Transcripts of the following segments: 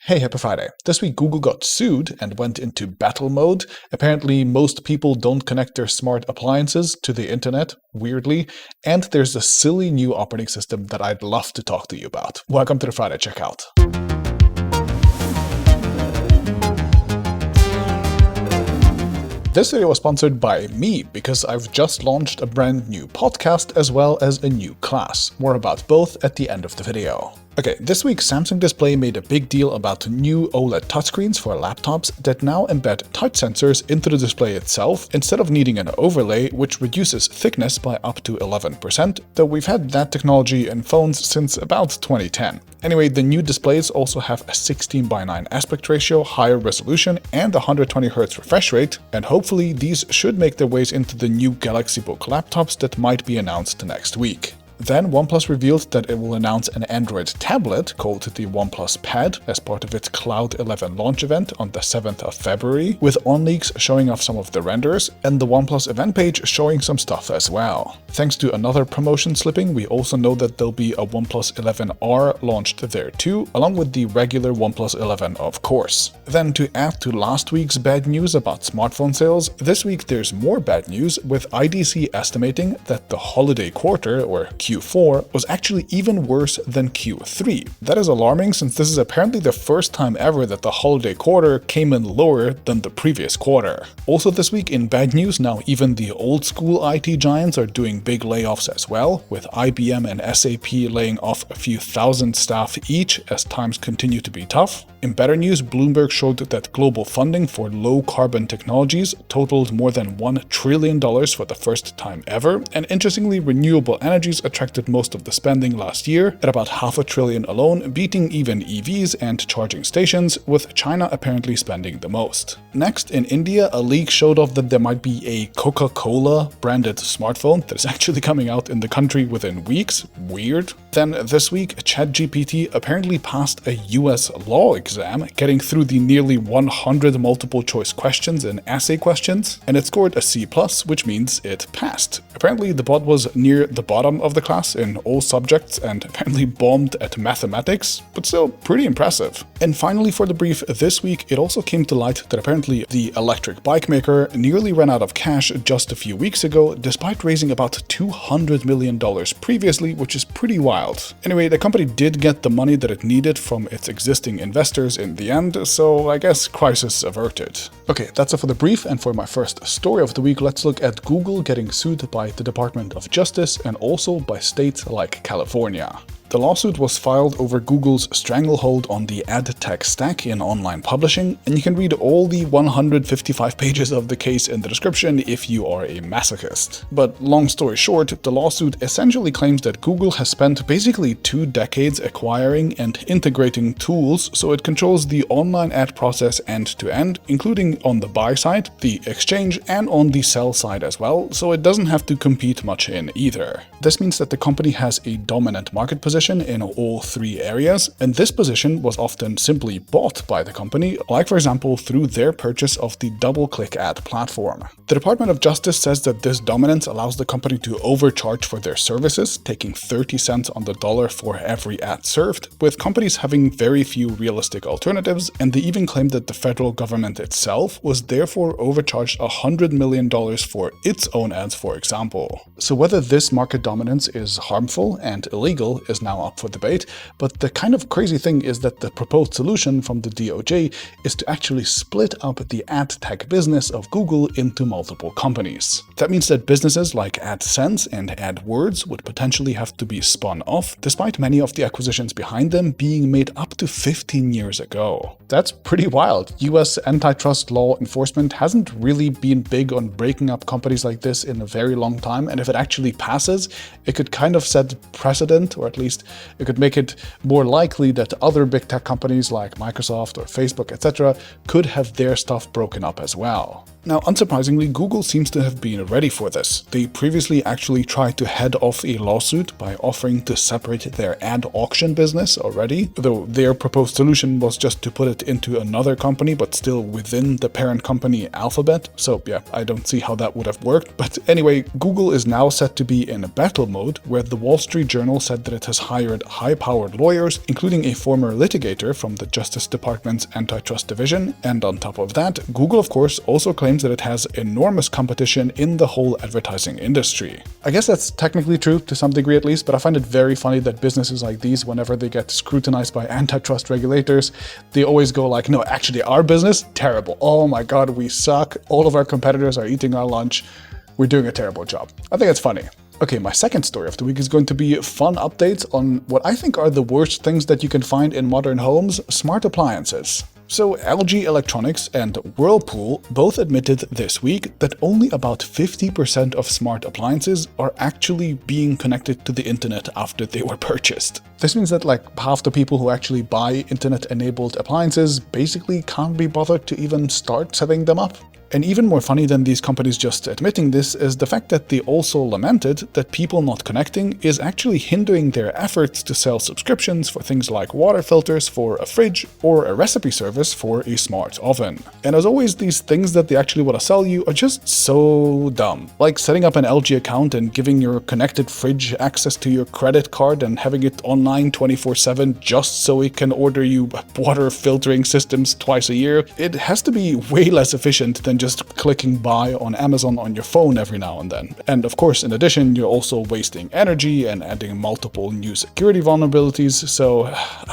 Hey, happy Friday. This week Google got sued and went into battle mode. Apparently most people don't connect their smart appliances to the internet, weirdly, and there's a silly new operating system that I'd love to talk to you about. Welcome to the Friday Checkout. This video was sponsored by me because I've just launched a brand new podcast as well as a new class. More about both at the end of the video. Okay, this week Samsung Display made a big deal about new OLED touchscreens for laptops that now embed touch sensors into the display itself instead of needing an overlay, which reduces thickness by up to 11%, though we've had that technology in phones since about 2010. Anyway, the new displays also have a 16:9 aspect ratio, higher resolution, and 120Hz refresh rate, and hopefully these should make their ways into the new Galaxy Book laptops that might be announced next week. Then OnePlus revealed that it will announce an Android tablet called the OnePlus Pad as part of its Cloud 11 launch event on the 7th of February, with OnLeaks showing off some of the renders and the OnePlus event page showing some stuff as well. Thanks to another promotion slipping, we also know that there'll be a OnePlus 11R launched there too, along with the regular OnePlus 11 of course. Then to add to last week's bad news about smartphone sales, this week there's more bad news, with IDC estimating that the holiday quarter, or Q4, was actually even worse than Q3. That is alarming since this is apparently the first time ever that the holiday quarter came in lower than the previous quarter. Also this week in bad news, now even the old school IT giants are doing big layoffs as well, with IBM and SAP laying off a few thousand staff each as times continue to be tough. In better news, Bloomberg showed that global funding for low-carbon technologies totaled more than $1 trillion for the first time ever, and interestingly, renewable energies attracted most of the spending last year, at about $500 billion alone, beating even EVs and charging stations, with China apparently spending the most. Next, in India, a leak showed off that there might be a Coca-Cola branded smartphone that is actually coming out in the country within weeks. Weird. Then this week, ChatGPT apparently passed a US law exam, getting through the nearly 100 multiple choice questions and essay questions, and it scored a C+, which means it passed. Apparently the bot was near the bottom of the class in all subjects and apparently bombed at mathematics, but still pretty impressive. And finally for the brief, this week it also came to light that apparently the electric bike maker nearly ran out of cash just a few weeks ago, despite raising about $200 million previously, which is pretty wild. Anyway, the company did get the money that it needed from its existing investors in the end, so I guess crisis averted. Okay, that's it for the brief, and for my first story of the week, let's look at Google getting sued by the Department of Justice and also by states like California. The lawsuit was filed over Google's stranglehold on the ad tech stack in online publishing, and you can read all the 155 pages of the case in the description if you are a masochist. But long story short, the lawsuit essentially claims that Google has spent basically 2 decades acquiring and integrating tools so it controls the online ad process end to end, including on the buy side, the exchange, and on the sell side as well, so it doesn't have to compete much in either. This means that the company has a dominant market position in all 3 areas, and this position was often simply bought by the company, like for example through their purchase of the DoubleClick ad platform. The Department of Justice says that this dominance allows the company to overcharge for their services, taking 30 cents on the dollar for every ad served, with companies having very few realistic alternatives, and they even claim that the federal government itself was therefore overcharged $100 million for its own ads, for example. So whether this market dominance is harmful and illegal is now up for debate, but the kind of crazy thing is that the proposed solution from the DOJ is to actually split up the ad tech business of Google into multiple companies. That means that businesses like AdSense and AdWords would potentially have to be spun off, despite many of the acquisitions behind them being made up to 15 years ago. That's pretty wild. US antitrust law enforcement hasn't really been big on breaking up companies like this in a very long time, and if it actually passes, it could kind of set precedent, or at least it could make it more likely that other big tech companies like Microsoft or Facebook, etc., could have their stuff broken up as well. Now, unsurprisingly, Google seems to have been ready for this. They previously actually tried to head off a lawsuit by offering to separate their ad auction business already, though their proposed solution was just to put it into another company, but still within the parent company Alphabet. So yeah, I don't see how that would have worked. But anyway, Google is now set to be in a battle mode, where the Wall Street Journal said that it has hired high-powered lawyers, including a former litigator from the Justice Department's Antitrust division. And on top of that, Google, of course, also claims that it has enormous competition in the whole advertising industry. I guess that's technically true to some degree at least, but I find it very funny that businesses like these, whenever they get scrutinized by antitrust regulators, they always go like, no, actually our business, terrible. Oh my God, we suck. All of our competitors are eating our lunch. We're doing a terrible job. I think it's funny. Okay, my second story of the week is going to be fun updates on what I think are the worst things that you can find in modern homes: smart appliances. So LG Electronics and Whirlpool both admitted this week that only about 50% of smart appliances are actually being connected to the internet after they were purchased. This means that like half the people who actually buy internet-enabled appliances basically can't be bothered to even start setting them up. And even more funny than these companies just admitting this is the fact that they also lamented that people not connecting is actually hindering their efforts to sell subscriptions for things like water filters for a fridge or a recipe service for a smart oven. And as always, these things that they actually want to sell you are just so dumb. Like setting up an LG account and giving your connected fridge access to your credit card and having it online 24/7 just so it can order you water filtering systems twice a year. It has to be way less efficient than just clicking buy on Amazon on your phone every now and then. And of course, in addition, you're also wasting energy and adding multiple new security vulnerabilities, so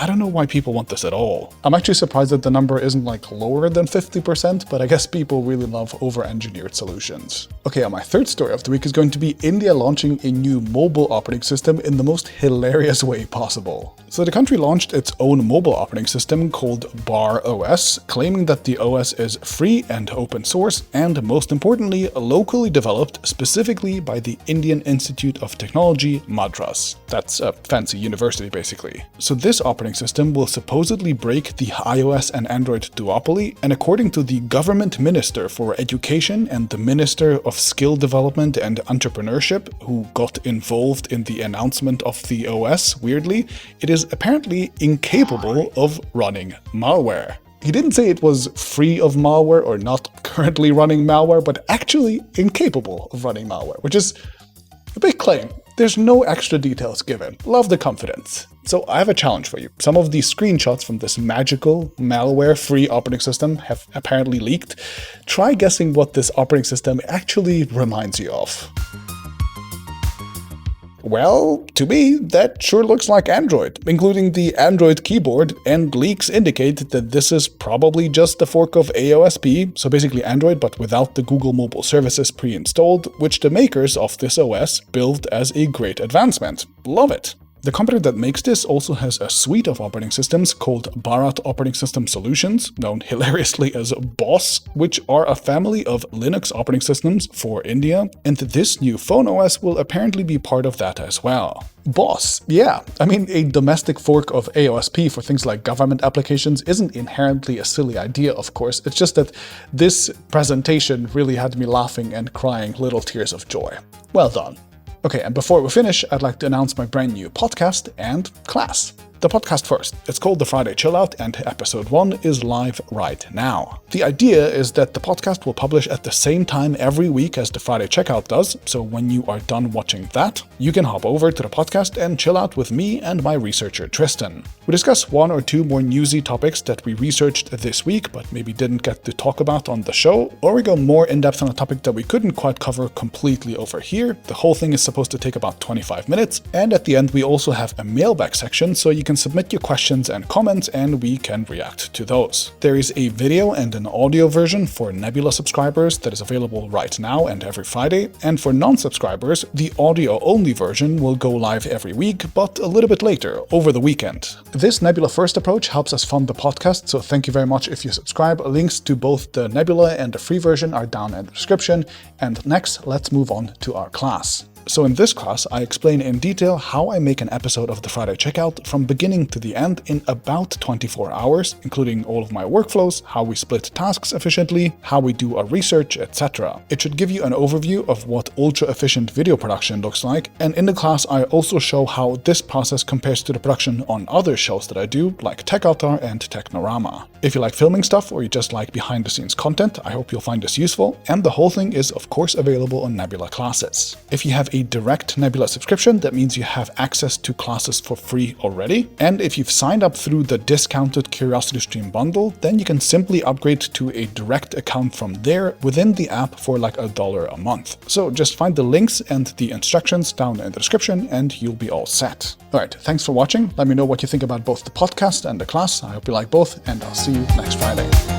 I don't know why people want this at all. I'm actually surprised that the number isn't like lower than 50%, but I guess people really love over-engineered solutions. Okay, my third story of the week is going to be India launching a new mobile operating system in the most hilarious way possible. So the country launched its own mobile operating system called BharatOS, claiming that the OS is free and open source, and most importantly, locally developed specifically by the Indian Institute of Technology, Madras. That's a fancy university, basically. So this operating system will supposedly break the iOS and Android duopoly, and according to the government minister for education and the minister of skill development and entrepreneurship, who got involved in the announcement of the OS, weirdly, it is apparently incapable of running malware. He didn't say it was free of malware or not currently running malware, but actually incapable of running malware, which is a big claim. There's no extra details given. Love the confidence. So I have a challenge for you. Some of these screenshots from this magical malware-free operating system have apparently leaked. Try guessing what this operating system actually reminds you of. Well, to me, that sure looks like Android, including the Android keyboard, and leaks indicate that this is probably just a fork of AOSP, so basically Android but without the Google mobile services pre-installed, which the makers of this OS built as a great advancement. Love it! The company that makes this also has a suite of operating systems called Bharat Operating System Solutions, known hilariously as BOS, which are a family of Linux operating systems for India, and this new phone OS will apparently be part of that as well. BOS, yeah, I mean, a domestic fork of AOSP for things like government applications isn't inherently a silly idea, of course. It's just that this presentation really had me laughing and crying little tears of joy. Well done. Okay, and before we finish, I'd like to announce my brand new podcast and class. The podcast first. It's called The Friday Chill Out, and episode 1 is live right now. The idea is that the podcast will publish at the same time every week as the Friday Checkout does, so when you are done watching that, you can hop over to the podcast and chill out with me and my researcher Tristan. We discuss 1 or 2 more newsy topics that we researched this week but maybe didn't get to talk about on the show, or we go more in depth on a topic that we couldn't quite cover completely over here. The whole thing is supposed to take about 25 minutes, and at the end we also have a mailbag section so you can submit your questions and comments and we can react to those. There is a video and an audio version for Nebula subscribers that is available right now and every Friday, and for non-subscribers, the audio-only version will go live every week, but a little bit later, over the weekend. This Nebula first approach helps us fund the podcast, so thank you very much if you subscribe. Links to both the Nebula and the free version are down in the description. And next, let's move on to our class. So in this class, I explain in detail how I make an episode of the Friday Checkout from beginning to the end in about 24 hours, including all of my workflows, how we split tasks efficiently, how we do our research, etc. It should give you an overview of what ultra-efficient video production looks like, and in the class I also show how this process compares to the production on other shows that I do, like TechAltar and Technorama. If you like filming stuff or you just like behind-the-scenes content, I hope you'll find this useful, and the whole thing is of course available on Nebula classes. If you have a direct Nebula subscription, that means you have access to classes for free already, and if you've signed up through the discounted CuriosityStream bundle, then you can simply upgrade to a direct account from there within the app for like $1 a month. So just find the links and the instructions down in the description and you'll be all set. Alright, thanks for watching. Let me know what you think about both the podcast and the class. I hope you like both, and I'll see you next Friday.